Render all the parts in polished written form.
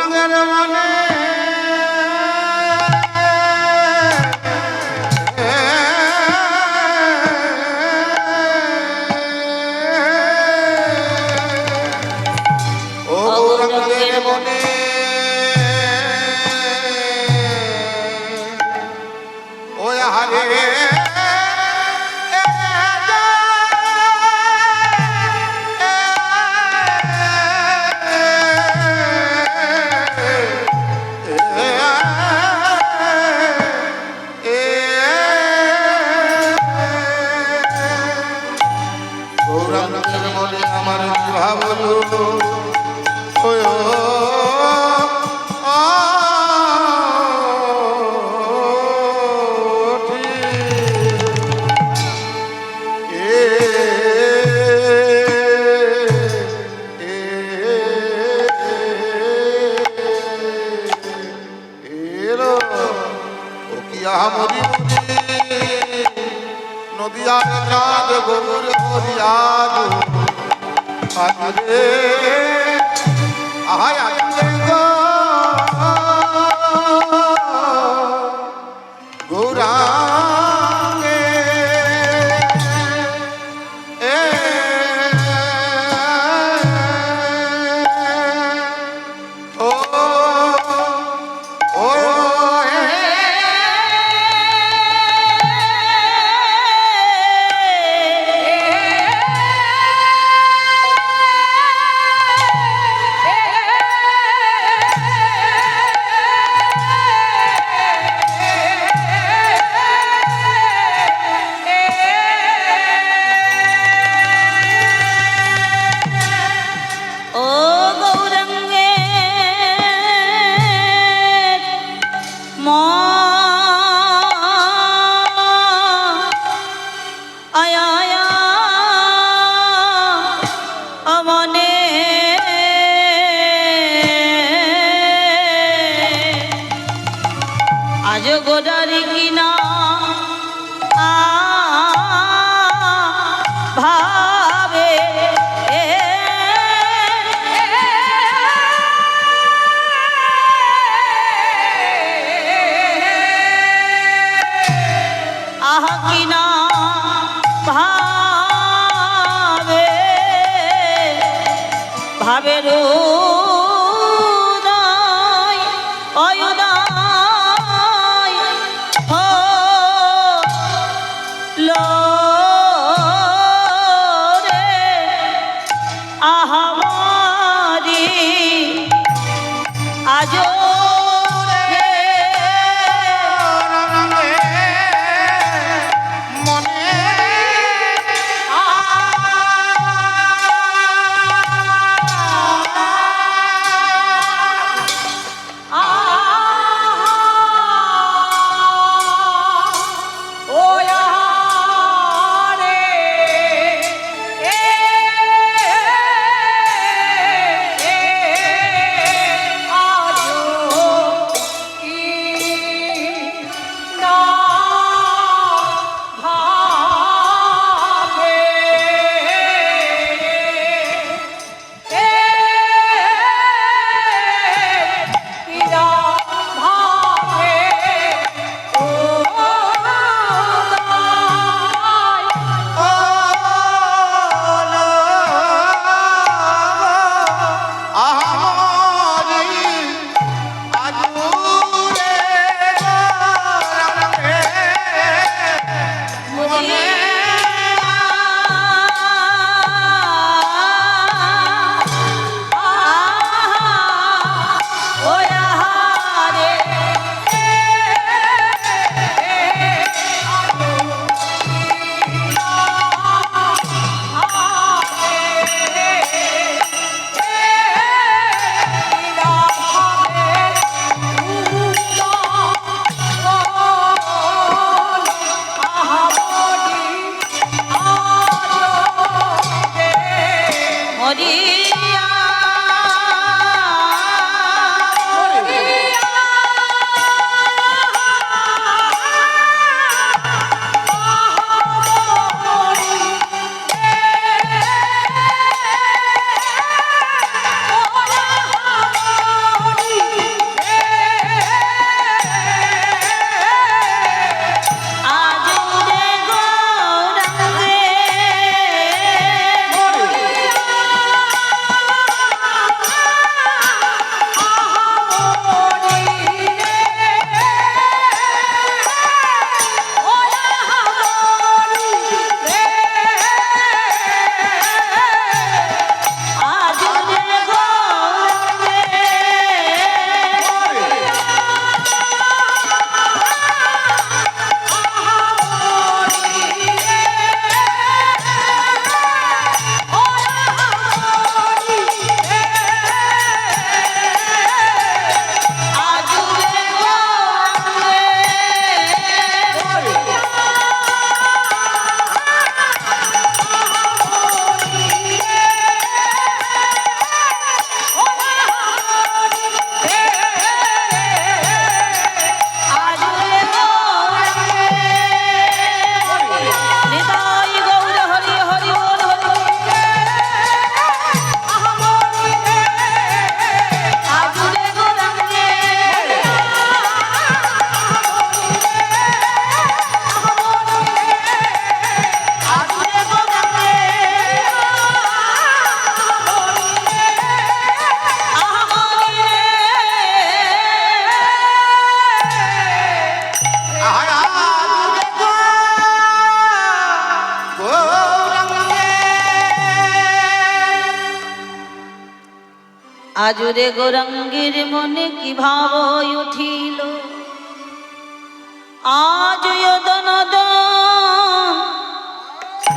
গৌরাঙ্গের মনে ও গৌরাঙ্গের মনে ও হারে গৌরাঙ্গের মনে আমার ভাবলো নদিয়ার চাঁদ গোবর হরিয়াদ আজরে আহাই আজরে গো গৌরাঙ্গে ও ও আজ গোদারি কিনা ভাবে আহা কিনা ভাবে ভাবের আজো আজুরে গৌরাঙ্গের মনে কি ভাব উঠিল, আজ দনদ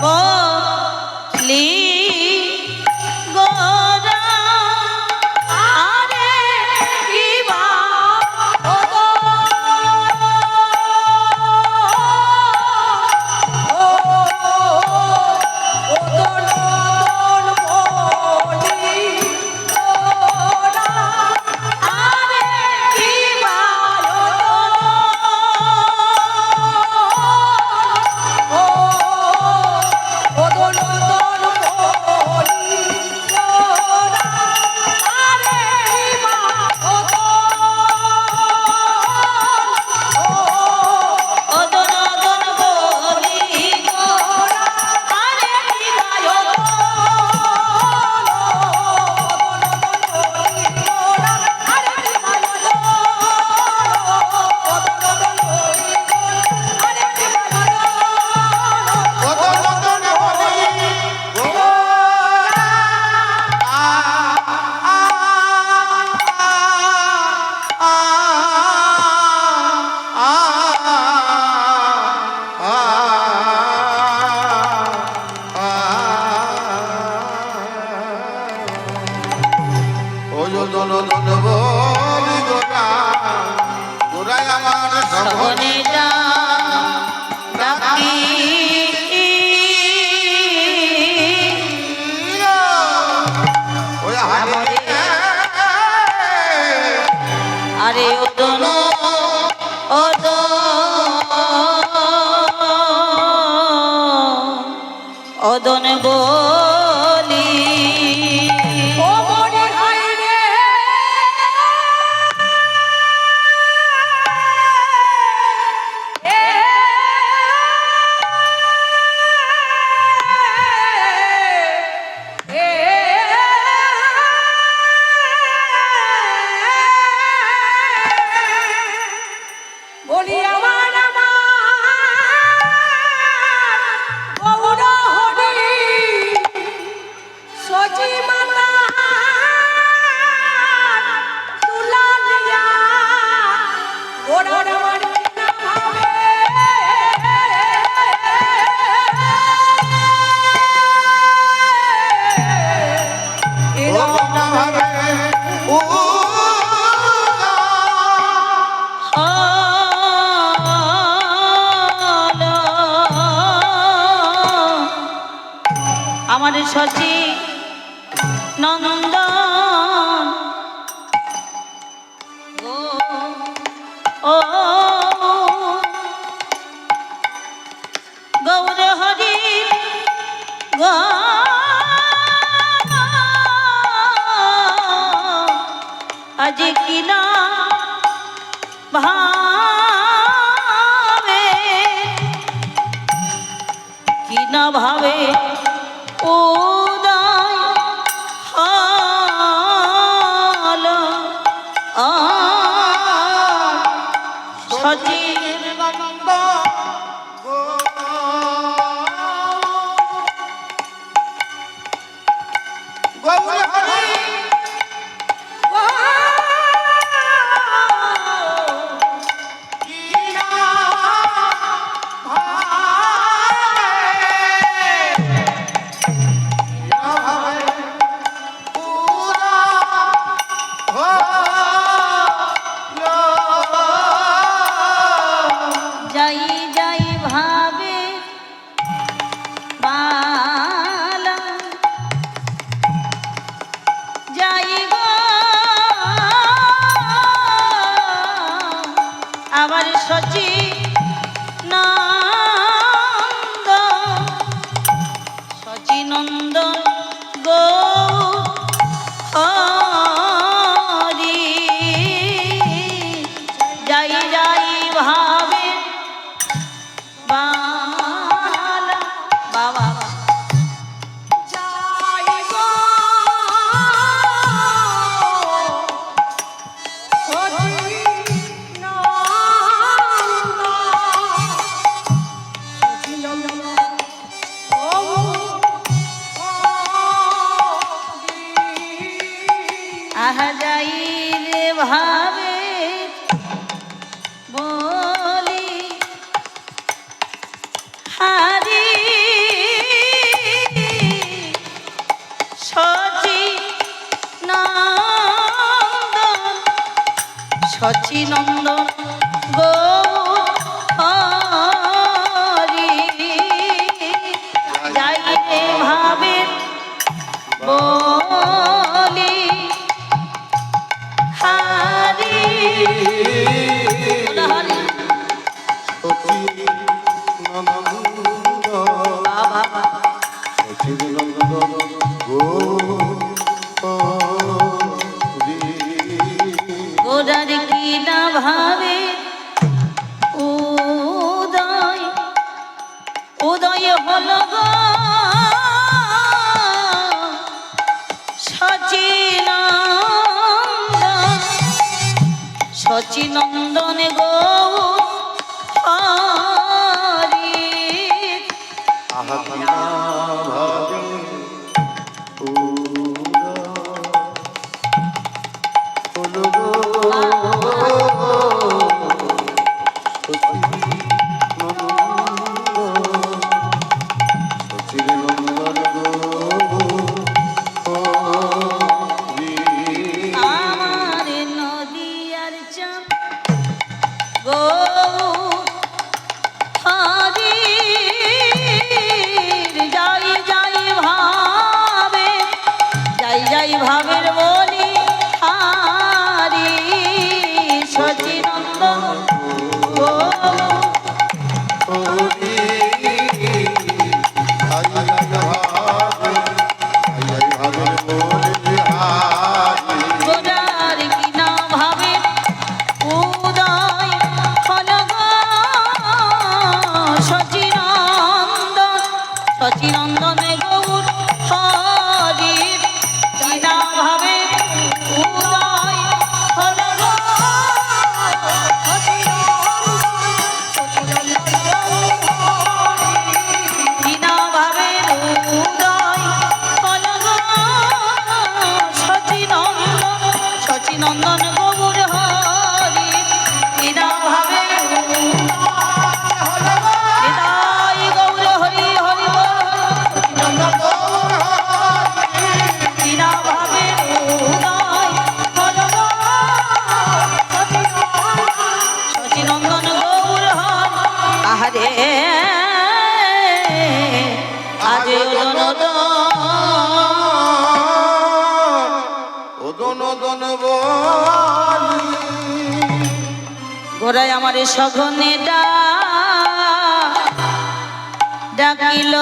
বলি গোরা আরে কি ভাব সবনেরা ডাকি আরে ওদন ওদন বলি আমার শশী নন্দন ও গৌর হরি আজ কিনা ভাবে কিনা ভাবে উদয় হল সচির নন্দ গৌর হরি যাই যাই ভাবে বালা যাই গো আবার সচি নন্দ সচিনন্দ গো হরি যাই যাই ভাবে বালা বাবা যাই গো আহা সচিনন্দন গৌরি যাইতে ভাবে বলি হারি গোরার কি না ভাবে উদয় উদয় হল গো সচিনন্দন সচিনন্দন গো হরি আমার নদিয়ার চাঁদ গো হরি যাই যাই ভাবে যাই যাই ভাবের বলি হারি সচিনন্দন গো গোরার কি না ভাবে উদয় হল গো সচিনন্দন সচিনন্দন গৌর হরির কি না ভাবে উদয় হল গো কি না ভাবে উদয় হল গো সচিনন্দন সচিনন্দন গৌর হরি কি না ভাবে হৃদয় গৌর হরি হরি কি না ভাবে উদয় হল গো সচিনন্দন গৌর হরি আহারে আজ গোরাই আমার সঘনে ডাকিল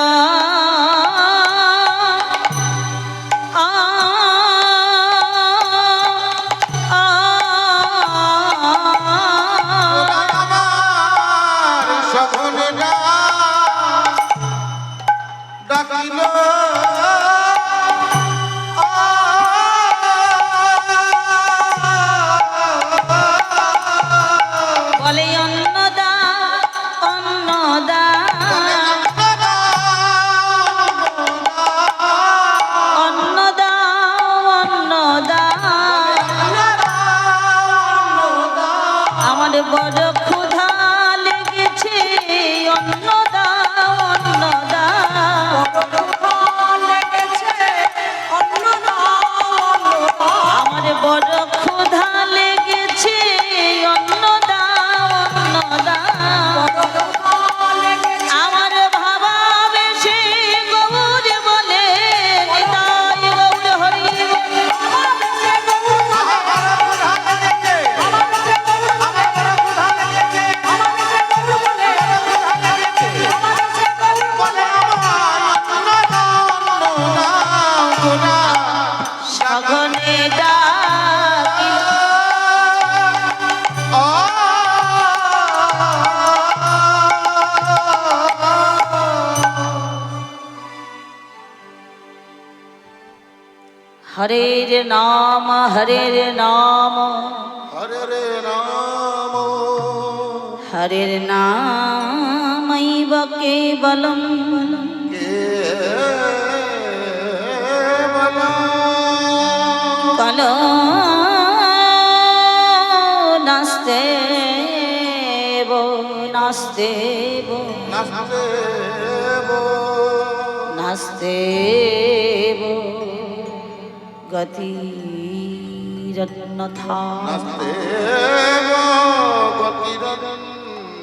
বলে অন্নদা অন্নদা অন্নদা অন্নদা আমার বড় ক্ষুধা লেগেছে অন্নদা অন্নদা আমার বড় ক্ষুধা লেগেছে অন্নদা অন্নদা আমার ভাবা বেশি গৌর বলে নিতাই গৌর হরি সঘনে ডাকিল হরের নাম হরের নাম হরের নামৈব কেবলম কলো নাস্তেব নাস্তেব নাস্তেব গতি গতিরন্যথা। নাস্তেব গতিরন্যথা।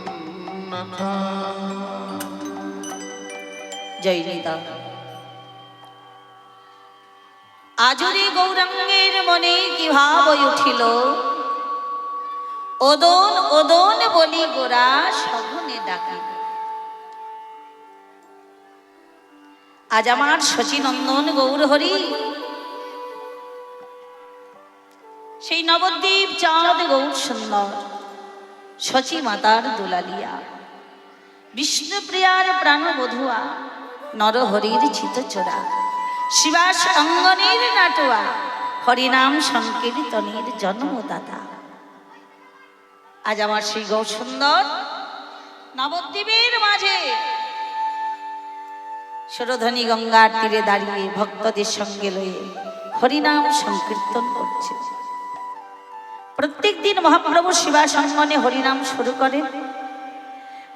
জয় নিতা। আজরে গৌরাঙ্গের মনে কি ভাব উঠিল, ওদন ওদন বলি গোরা সঘনে ডাকিল। আজ আমার শচীনন্দন গৌরহরি সেই নবদ্বীপ চাঁদ গৌর সুন্দর শচী মাতার দুলালিয়া, বিষ্ণুপ্রিয়ার প্রাণবধুয়া, নরহরির চিতচোরা, শিবাস অঙ্গনের নাটুয়া, হরিনাম সংকীর্তনের জন্মদাতা। আজ আমার সেই গৌর সুন্দর নবদ্বীপের মাঝে সুরধনী গঙ্গার তীরে দাঁড়িয়ে ভক্তদের সঙ্গে লয়ে হরিনাম সংকীর্তন করছে। প্রত্যেক দিন মহাপ্রভু শিবাসঙ্গনে হরিনাম শুরু করেন,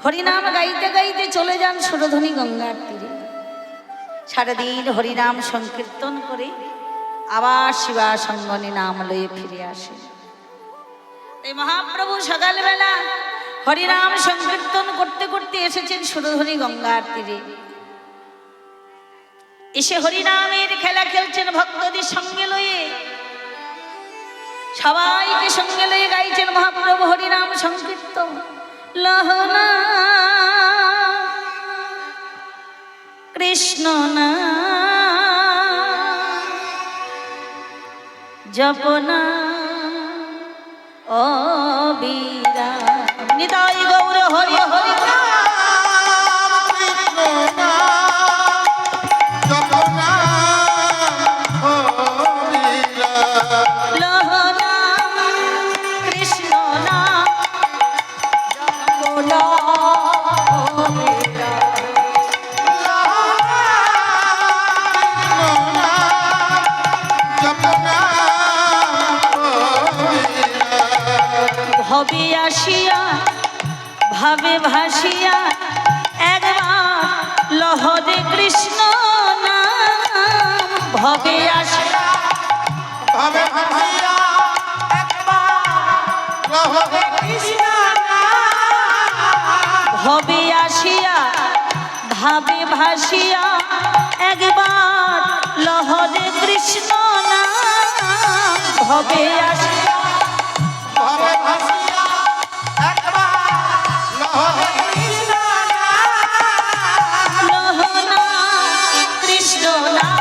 হরিনাম গাইতে গাইতে চলে যান সুরধনী গঙ্গার তীরে, সারাদিন হরিনাম সংকীর্তন করে আবার শিবাসঙ্গনে নাম লয়ে ফিরে আসেন। এই মহাপ্রভু সকালবেলা হরিনাম সংকীর্তন করতে করতে এসেছেন সুরধনী গঙ্গার তীরে। এসে হরিনামের খেলা খেলছেন ভক্তদের সঙ্গে লয়ে, সবাইকে সঙ্গে লয়ে গাইছেন মহাপ্রভু হরিনাম সংকীর্তন। লহনা কৃষ্ণ না জপনা অবিরা। নিতাই গৌর হরি হরি। ভবে আসিয়া ভাবে ভাসিয়া একবার লহরে কৃষ্ণ নাম। ভবে আসিয়া ভাবে ভাসিয়া একবার লহরে কৃষ্ণ নাম। ভবে আসিয়া ভাবে ভাসিয়া একবার লহরে কৃষ্ণ নাম। ভবে আসিয়া ভাবে ভাসিয়া একবার লহরে কৃষ্ণ নাম। লহনা কৃষ্ণ নাম।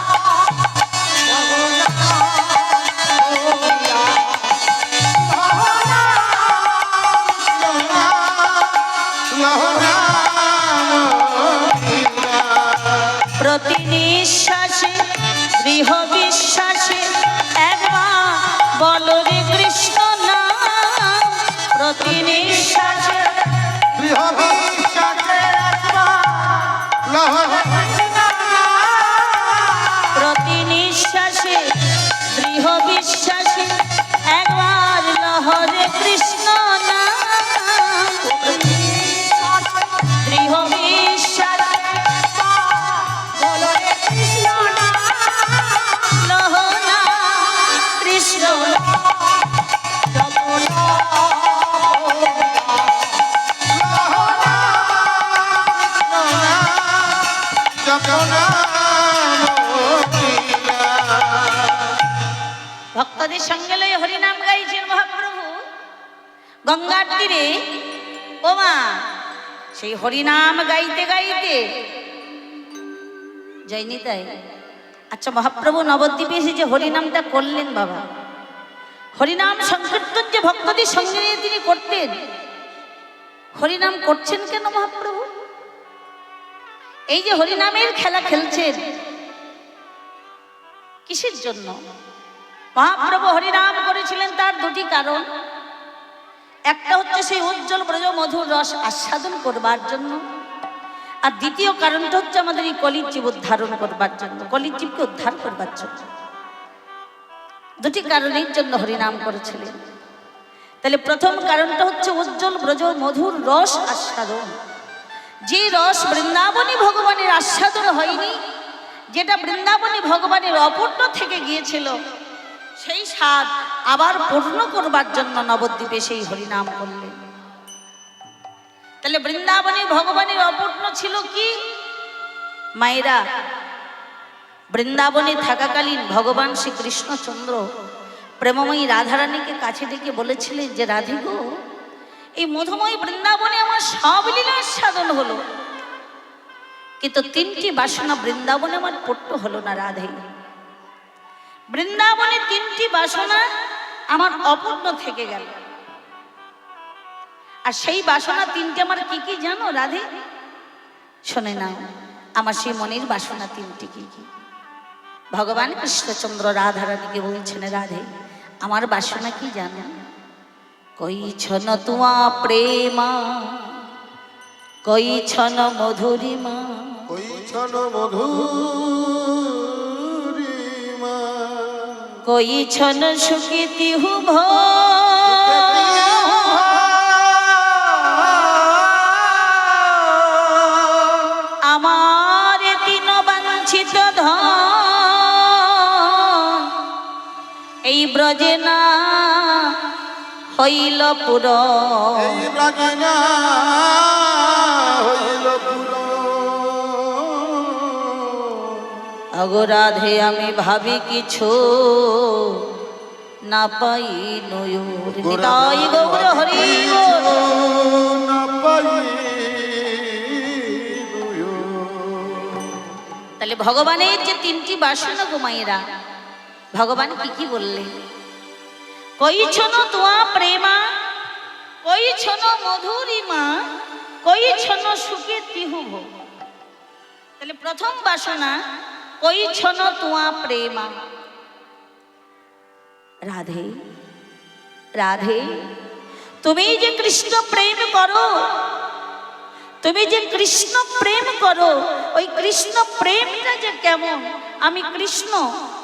প্রতি নিঃশ্বাসে দৃঢ় বিশ্বাসে একবার বলো রে কৃষ্ণ নাম। প্রতি নিঃশ্বাসে দৃঢ় বিশ্বাসে একবার লহরে কৃষ্ণ নাম। প্রতি নিঃশ্বাসে দৃঢ় বিশ্বাসে একবার লহরে কৃষ্ণ নাম। দৃঢ় বিশ্বাসে লহনা কৃষ্ণ ভক্তদের সঙ্গে লয়ে হরিনাম গাইছেন মহাপ্রভু গঙ্গার তীরে। ও মা, সেই হরিনাম গাইতে গাইতে যায়নি তাই। আচ্ছা, মহাপ্রভু নবদ্বীপে এসে যে হরিনামটা করলেন বাবা, হরিনাম সংকীর্তন যে ভক্তদের সঙ্গে নিয়ে তিনি করতেন, হরিনাম করছেন কেন মহাপ্রভু? এই যে হরিনামের খেলা খেলছেন কিসের জন্য? মহাপ্রভু হরিনাম করেছিলেন তার দুটি কারণ। একটা হচ্ছে সেই উজ্জ্বল ব্রজ মধুর রস আস্বাদন করবার জন্য, আর দ্বিতীয় কারণটা হচ্ছে আমাদের এই কলির জীব উদ্ধারণ করবার জন্য, কলির জীবকে উদ্ধার করবার জন্য। দুটি কারণের জন্য হরিনাম করেছিলেন। তাহলে প্রথম কারণটা হচ্ছে উজ্জ্বল ব্রজ মধুর রস আস্বাদন। যে রস বৃন্দাবনী ভগবানের আস্বাদন হয়নি, যেটা বৃন্দাবনী ভগবানের অপূর্ণ থেকে গিয়েছিল, সেই স্বাদ আবার পূর্ণ করবার জন্য নবদ্বীপে সেই হরিনাম করলেন। তাহলে বৃন্দাবনে ভগবানের অপূর্ণ ছিল কি? মায়েরা, বৃন্দাবনে থাকাকালীন ভগবান শ্রীকৃষ্ণচন্দ্র প্রেমময়ী রাধারানীকে কাছে ডেকে বলেছিলেন যে রাধে গো, এই মধুময় বৃন্দাবনে আমার সব লীলার সাধন হলো, কিন্তু 3টি বাসনা বৃন্দাবনে আমার পূর্ণ হলো না রাধে। বৃন্দাবনে 3টি বাসনা আমার অপূর্ণ থেকে গেল। আর সেই বাসনা 3টে আমার কি কি জানো রাধে? শোনে নাও, আমার সেই মনের বাসনা 3টি কি কি? ভগবান কৃষ্ণচন্দ্র রাধারানীকে বলছেন, রাধে আমার বাসনা কি জানো? কই ছন তুয়া প্রেমা, কই ছন মধুরিমা, কই ছন মধুরিমা, কই ছন সুকীতি হুভ, আমার 3 বাঞ্ছিত ধন এই ব্রজে না হইল পুর, এই ব্রজনা হইল পুরো। অগরাধে আমি ভাবি কিছু না পাই নয়ুর। নিতাই গৌর হরি বল। না পাই তাহলে ভগবানের যে 3টি বাসনা গো মায়েরা, ভগবান কি কি বললেন? কই ছন তুয়া প্রেমা, কই ছন মধুরিমা, কই ছন সুখে তিহুভ। তাহলে প্রথম বাসনা কই ছন তুয়া প্রেমা। রাধে রাধে, তুমি যে কৃষ্ণ প্রেম করো, তুমি যে কৃষ্ণ প্রেম করো, ওই কৃষ্ণ প্রেমটা যে কেমন, আমি কৃষ্ণ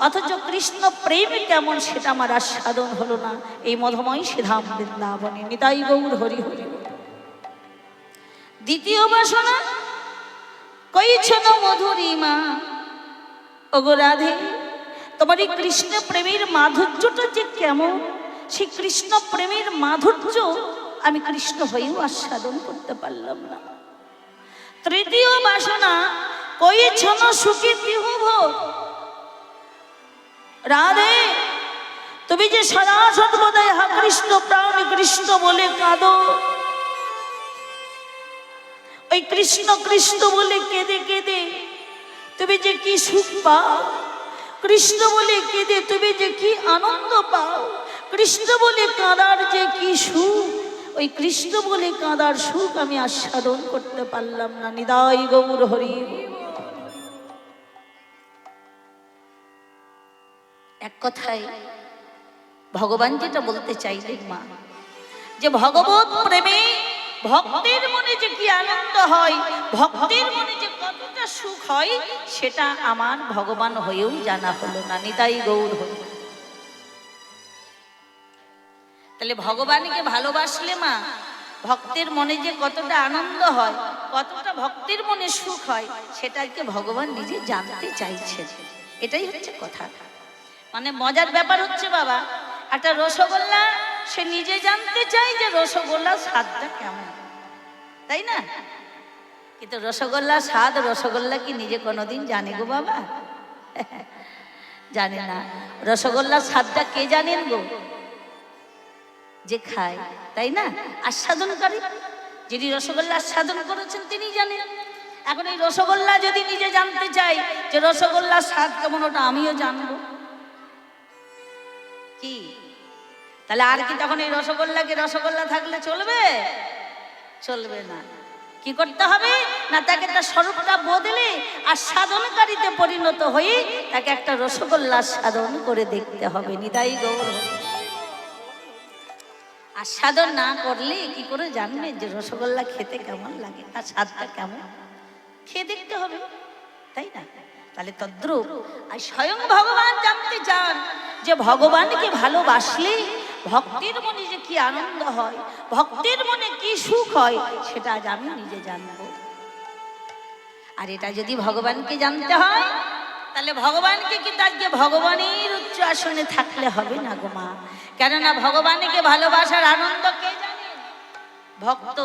অথচ কৃষ্ণ প্রেম কেমন সেটা আমার আস্বাদন হলো না এই মধুময় শ্রীধাম বৃন্দাবনে। নিতাই গৌর হরি হরি। দ্বিতীয় বাসনা কই ছন মধুরিমা। ওগো রাধে, তোমার এই কৃষ্ণ প্রেমের মাধুর্যটা যে কেমন, সেই কৃষ্ণ প্রেমের মাধুর্য আমি কৃষ্ণ হয়েও আস্বাদন করতে পারলাম না। তৃতীয় বাসনা কই ছন সুখী তিহুভ। রাধে, তুমি যে সারা সর্বদাই হা কৃষ্ণ প্রাণ কৃষ্ণ বলে কাঁদো, ওই কৃষ্ণ কৃষ্ণ বলে কেঁদে কেঁদে তুমি যে কি সুখ পাও, কৃষ্ণ বলে কেঁদে তুমি যে কি আনন্দ পাও, কৃষ্ণ বলে কাঁদার যে কি সুখ, ওই কৃষ্ণ বলে কাঁদার সুখ আমি আস্বাদন করতে পারলাম না। নিতাই গৌর হরি। এক কথায় ভগবান যেটা বলতে চাইলেন মা, যে ভগবত প্রেমে ভক্তের মনে যে কি আনন্দ হয়, ভক্তের মনে যে কতটা সুখ হয়, সেটা আমার ভগবান হয়েও জানা হলো না। নিতাই গৌর হরি। তাহলে ভগবানকে ভালোবাসলে মা, ভক্তের মনে যে কতটা আনন্দ হয়, কতটা ভক্তের মনে সুখ হয়, সেটাকে ভগবান নিজে জানতে চাইছেন। এটাই হচ্ছে কথা। মানে মজার ব্যাপার হচ্ছে বাবা, একটা রসগোল্লা সে নিজে জানতে চায় যে রসগোল্লার স্বাদটা কেমন, তাই না? কিন্তু রসগোল্লার স্বাদ রসগোল্লা কি নিজে কোনোদিন জানে গো বাবা? জানে না। রসগোল্লার স্বাদটা কে জানেন গো? যে খায়, তাই না? আস্বাদনকারী, যিনি রসগোল্লা আস্বাদন করেছেন তিনি জানেন। এখন এই রসগোল্লা যদি নিজে জানতে চাই যে রসগোল্লার স্বাদ কেমন, ওটা আমিও জানবো কি? তাহলে আর কি তখন এই রসগোল্লাকে রসগোল্লা থাকলে চলবে? চলবে না। কি করতে হবে না, তাকে তার স্বরূপটা বদলে আস্বাদনকারীতে পরিণত হয়ে তাকে একটা রসগোল্লা আস্বাদন করে দেখতে হবে। নিতাই গৌর। আস্বাদন না করলে কি করে জানবে যে রসগোল্লা খেতে কেমন লাগে, তার স্বাদটা কেমন? খেয়ে দেখতে হবে, তাই না? তাহলে তদ্রূপ আর স্বয়ং ভগবান জানতে চান যে ভগবানকে ভালোবাসলে ভক্তের মনে যে কি আনন্দ হয়, ভক্তের মনে কি সুখ হয়, সেটা আজ আমি নিজে জানবো। আর এটা যদি ভগবানকে জানতে হয় তাহলে ভগবানকে কিন্তু আজকে ভগবানের উচ্চ আসনে থাকলে হবে না গো মা। কেননা ভগবানকে ভালোবাসার আনন্দ কে জানে? ভক্ত।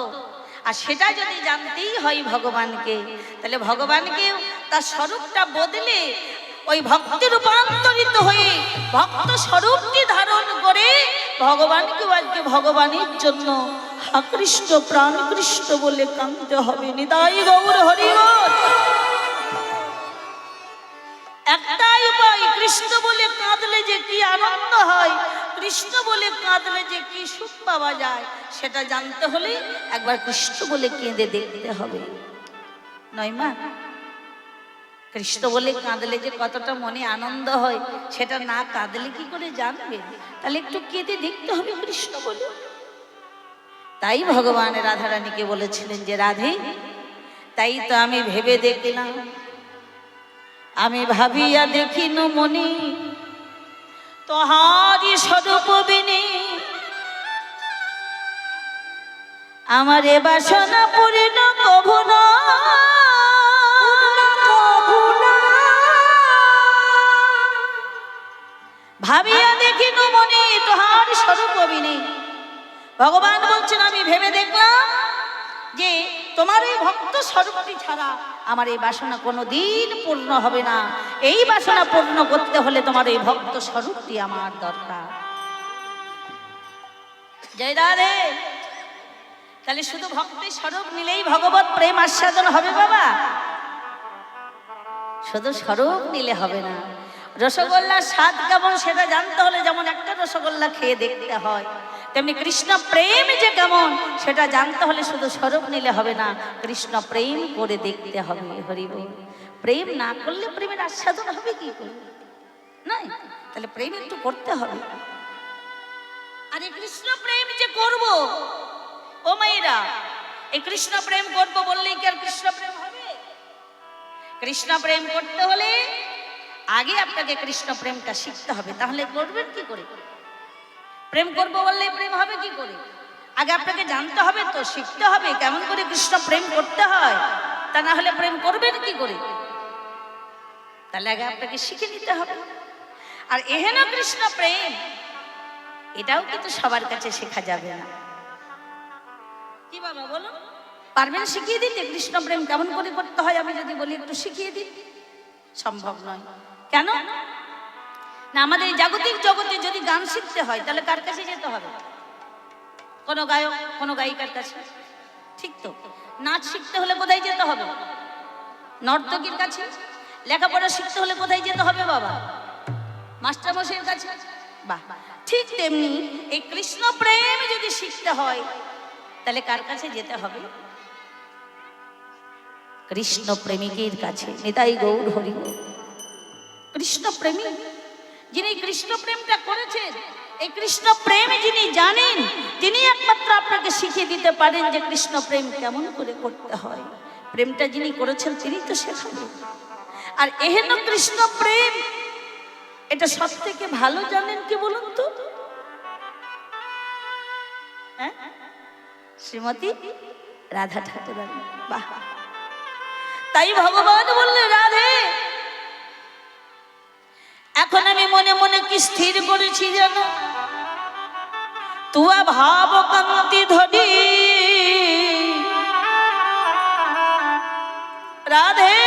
আর সেটা যদি জানতেই হয় ভগবানকে, তাহলে ভগবানকে তার স্বরূপটা বদলে ওই ভক্তি রূপান্তরিত হয়ে ভক্ত স্বরূপটি ধারণ করে ভগবানকে আজকে ভগবানের জন্য হা কৃষ্ণ প্রাণ কৃষ্ণ বলে কাঁদতে হবে। নিতাই গৌর হরি বল। একটাই উপায়, কৃষ্ণ বলে কাঁদলে যে কি আনন্দ হয়, কৃষ্ণ বলে কাঁদলে যে কি সুখ পাওয়া যায়, সেটা জানতে হলে একবার কৃষ্ণ বলে কেঁদে দেখতে হবে, নয় মা? কৃষ্ণ বলে কাঁদলে যে কতটা মনে আনন্দ হয়, সেটা না কাঁদলে কি করে জানবে? তাহলে একটু কেঁদে দেখতে হবে কৃষ্ণ বলে। তাই ভগবান রাধারানীকে বলেছিলেন যে রাধে, তাই তো আমি ভেবে দেখলাম, আমি ভাবিয়া দেখিন মনি তোহারি স্বরূপ বিনে, আমার এ বাসনা পূর্ণ কভু না, ভাবিয়া দেখিন মনি তোহার স্বরূপ বিনে। ভগবান বলছেন আমি ভেবে দেখলাম যে তোমার এই ভক্ত স্বরূপটি ছাড়া আমার এই বাসনা কোনোদিন পূর্ণ হবে না। এই বাসনা পূর্ণ করতে হলে তোমার এই ভক্ত স্বরূপটি আমার দরকার। জয় রাধে। তাহলে শুধু ভক্তের স্বরূপ নিলেই ভগবত প্রেম আস্বাদন হবে বাবা? শুধু স্বরূপ নিলে হবে না। রসগোল্লার স্বাদ কেমন সেটা জানতে হলে যেমন একটা রসগোল্লা খেয়ে দেখতে হয়, তেমনি কৃষ্ণ প্রেম যে কেমন সেটা জানতে হলে শুধু স্বরূপ নিলে হবে না, কৃষ্ণ প্রেম করে দেখতে হবে। হরি বল। প্রেম না করলে প্রেমের আস্বাদন হবে কি করে? নাই, তাহলে প্রেম একটু করতে হবে। আরে কৃষ্ণ প্রেম যে করব, ও মায়েরা, এই কৃষ্ণ প্রেম করব বললেই কি আর কৃষ্ণ প্রেম হবে? কৃষ্ণ প্রেম করতে হলে আগে আপনাকে কৃষ্ণ প্রেমটা শিখতে হবে। তাহলে করবেন কি করে? প্রেম করবো বললে প্রেম হবে কি করে? আগে আপনাকে জানতে হবে, তো শিখতে হবে কেমন করে কৃষ্ণ প্রেম করতে হয়। তা না হলে প্রেম করবেন কি করে? তাহলে আগে আপনাকে শিখে নিতে হবে। আর এহেন কৃষ্ণ প্রেম, এটাও কিন্তু সবার কাছে শেখা যাবে না। কি বাবা বলো, পারবেন শিখিয়ে দিতে কৃষ্ণ প্রেম কেমন করে করতে হয়? আমি যদি বলি একটু শিখিয়ে দিন, সম্ভব নয়। কেন না? আমাদের এই জাগতিক জগতে যদি গান শিখতে হয় তাহলে কার কাছে যেতে হবে? কোনো গায়ক, কোনো গায়িকার কাছে, ঠিক তো? নাচ শিখতে হলে কোথায় যেতে হবে? নর্তকীর কাছে। লেখাপড়া শিখতে হলে কোথায় যেতে হবে বাবা? মাস্টারমশাইয়ের কাছে। বাহ, ঠিক তেমনি এই কৃষ্ণ প্রেম যদি শিখতে হয় তাহলে কার কাছে যেতে হবে? কৃষ্ণ প্রেমিকের কাছে। নিতাই গৌর হরি বল। কৃষ্ণ প্রেমী যিনি কৃষ্ণ প্রেমটা করেছেন, এই কৃষ্ণ প্রেম যিনি জানেন, তিনি একমাত্র আপনাকে শিখিয়ে দিতে পারেন যে কৃষ্ণ প্রেম কেমন করে করতে হয়। প্রেমটা যিনি করেছেন তিনি তো শেখাবেন। আর এহেন কৃষ্ণ প্রেম, এটা সব থেকে ভালো জানেন কি বলুন তো? হ্যাঁ, শ্রীমতী রাধা ঠাকুরানী। বাহ, তাই ভগবান বললে রাধে, এখন আমি মনে মনে কি স্থির করেছি জানো? তুয়া ভাব কান্তি ধরি রাধে,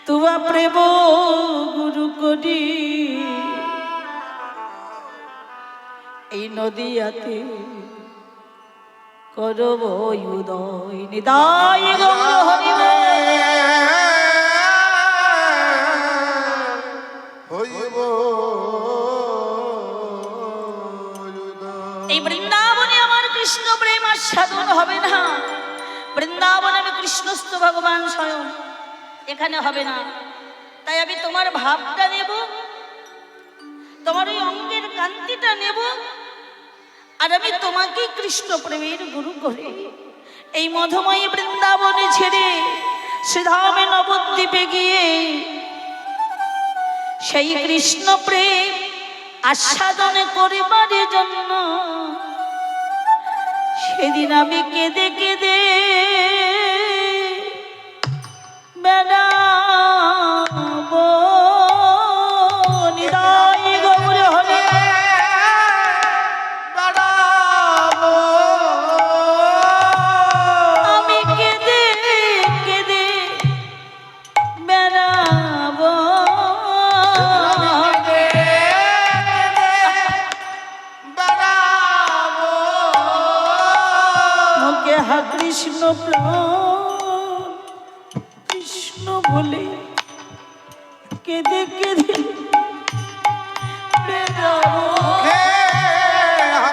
তুয়া প্রেম গুরু করি এই নদীয়াতে করব উদয়। নিতাই গৌর হরি বল। এই বৃন্দাবনে আমার কৃষ্ণ প্রেম আস্বাদন হবে না। বৃন্দাবনে আমি কৃষ্ণস্থ ভগবান স্বয়ং, এখানে হবে না। তাই আমি তোমার ভাবটা নেব, তোমার ওই অঙ্গের কান্তিটা নেব, আর আমি তোমাকে কৃষ্ণ প্রেমের গুরু করে এই মধুময়ী বৃন্দাবনে ছেড়ে শ্রীধামে নবদ্বীপে গিয়ে সেই কৃষ্ণ প্রেম আস্বাদন করিবার জন্য সেদিন আমি কেঁদে কেঁদে বেড়া হা কৃষ্ণ প্রাণ কৃষ্ণ বলে কেঁদে কেঁদে বেড়াবো। হে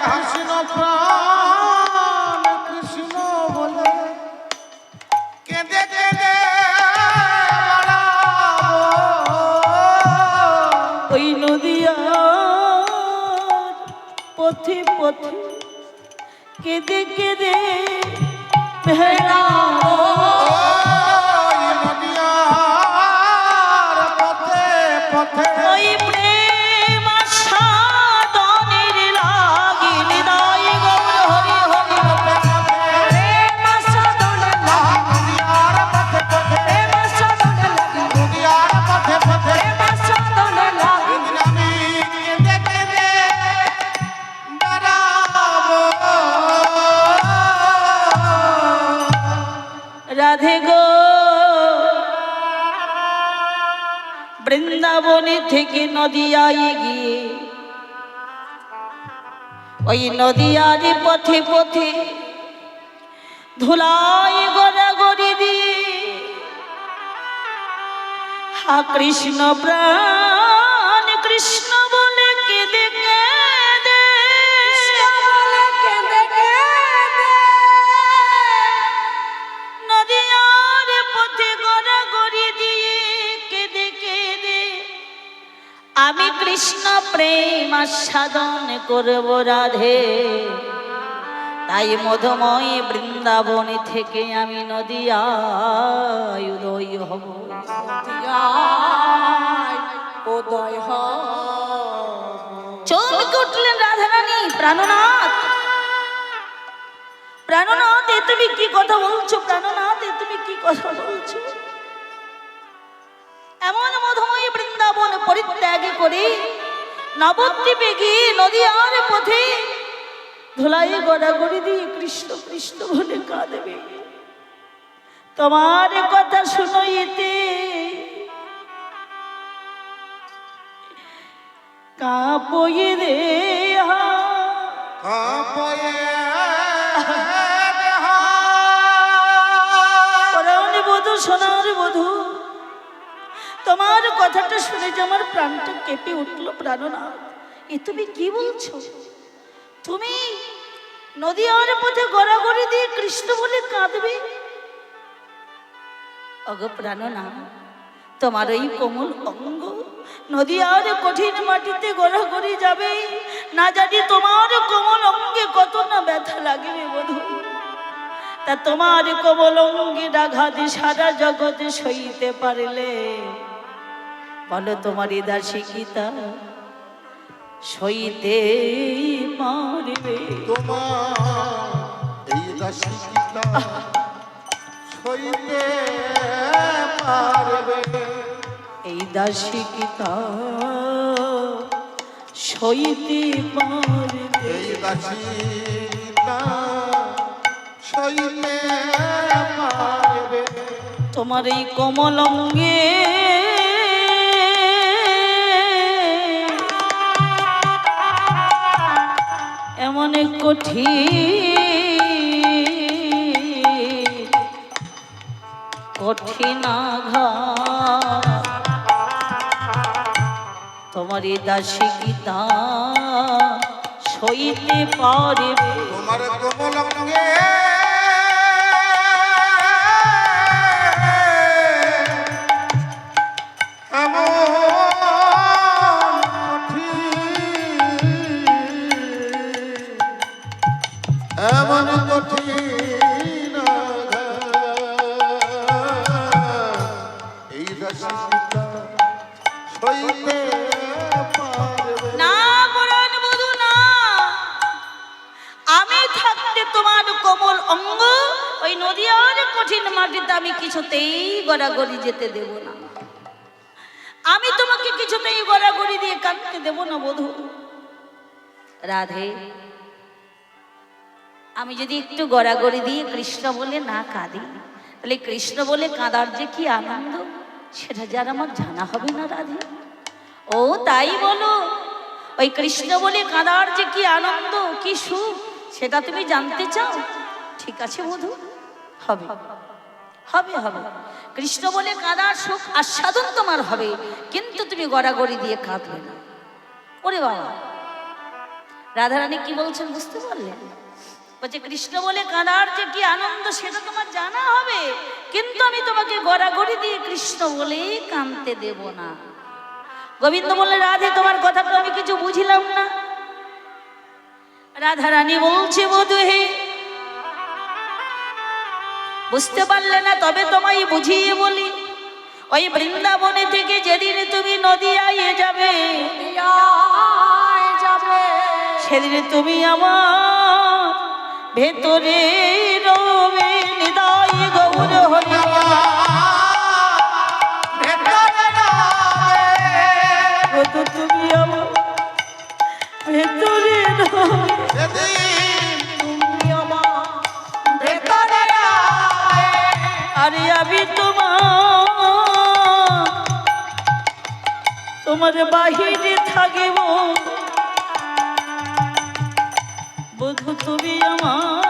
কৃষ্ণ প্রাণ কৃষ্ণ বলে কেঁদে কেঁদে বেড়াবো। ওই নদিয়ার পথে পথে কেঁদে কেঁদে বেড়াবো। ওই নদিয়ার পথে পথে ওই প্রেম আস্বাদনের লাগি হৃদয় গৌর হরি হরি প্রেম আস্বাদনের লাগি নদিয়ার পথে পথে প্রেম আস্বাদনের লাগি নদিয়ার পথে পথে প্রেম আস্বাদনের লাগি আমি কেঁদে কেঁদে বেড়াবো। রাধে গো বৃন্দাবনে থেকে নদিয়ায় গিয়ে ওই নদিয়ার পথে পথে ধুলায় গড়াগড়ি দিয়ে হা কৃষ্ণ প্রাণ কৃষ্ণ বলে কেঁদে কেঁদে নদিয়ার পথে গড়াগড়ি দিয়ে কেঁদে কেঁদে আমি কৃষ্ণ প্রেম আস্বাদন করব রাধে। তাই মধুময় বৃন্দাবন থেকে আমি নদিয়ায় উদয় হব। উদয় চমকে উঠলেন রাধারানী। প্রাণনাথ প্রাণনাথ, এ তুমি কি কথা বলছো? প্রাণনাথ, এ তুমি কি কথা বলছো? এমন মধুময় বৃন্দাবন পরিত্যাগ করে নবদ্বীপে গিয়ে নদিয়ার পথে ধুলাই গড়াগড়ি দিয়ে কৃষ্ণ কৃষ্ণ বলে কাঁদবে। তোমার কথা শুনইতে কাঁপয়ে দেহা পরাণে বধূ, সোনার বধূ, তোমার কথাটা শুনে যে আমার প্রাণটা কেঁপে উঠলো। প্রাণনাথ, এ তুমি কি বলছো? তুমি নদিয়ার পথে গড়াগড়ি দিয়ে কৃষ্ণ বলে কাঁদবে? অগো প্রাণনাথ, তোমার ওই কোমল অঙ্গ নদিয়ার কঠিন মাটিতে গড়াগড়ি যাবে, না জানি তোমার কোমল অঙ্গে কত না ব্যথা লাগবে বধূ। তা তোমার কোমল অঙ্গের আঘাতে সারা জগতে সইতে পারলে বলো তোমার এ দাসী গীতা সইতে পারবে? তোমার এই দাসী গীতা সইতে পারবে? এই দাসী গীতা সইতে পারবে? এই দাসী গীতা সইতে পারবে? তোমার এই কোমল অঙ্গে এমন কঠিন আঘাত তোমার এই দাসী গীতা সইতে পারবে? তোমার কোমল অঙ্গে এমন কঠিন এই দাসী গীতা সইতে পারবে না পুরাণ বধূ, না। আমি থাকতে তোমার কোমল অঙ্গ ওই নদিয়ার কঠিন মাটিতে আমি কিছুতেই গড়াগড়ি যেতে দেব না। আমি তোমাকে কিছুতেই গড়াগড়ি দিয়ে কাঁদতে দেব না বধূ। রাধে, আমি যদি একটু গড়াগড়ি দিয়ে কৃষ্ণ বলে না কাঁদি, তাহলে কৃষ্ণ বলে কাঁদার যে কি আনন্দ সেটা যার আমার জানা হবে না রাধে। ও তাই বলো, ওই কৃষ্ণ বলে কাঁদার যে কি আনন্দ কি সুখ সেটা তুমি জানতে চাও? ঠিক আছে বধূ, হবে হবে হবে। কৃষ্ণ বলে কাদার সুখ আস্বাদন তোমার হবে, কিন্তু তুমি গড়াগড়ি দিয়ে কাঁদবে না। ওরে বাবা, রাধারানী কি বলছেন বুঝতে পারলেন? বলছে কৃষ্ণ বলে কাঁদার যে কি আনন্দ সেটা তোমার জানা হবে, কিন্তু আমি তোমাকে গড়াগড়ি দিয়ে কৃষ্ণ বলেই কাঁদতে দেব না। গোবিন্দ বললে রাধে তোমার কথা তো আমি কিছু বুঝিলাম না। রাধারানী বলছে বধূ হে, বুঝতে পারলে না তবে তোমায় বুঝিয়ে বলি। ওই বৃন্দাবনে থেকে যেদিন তুমি নদিয়ায় যাবে, সেদিন তুমি আমার ভেতরে রবে নিদাই গৌর হরি। বধূ তুমি আমার ভেতরে রবে, তুমি আমার ভেতরে রবে। আরে আমি তোমার বাহিরে থাকিব, বধূ তুমি আমার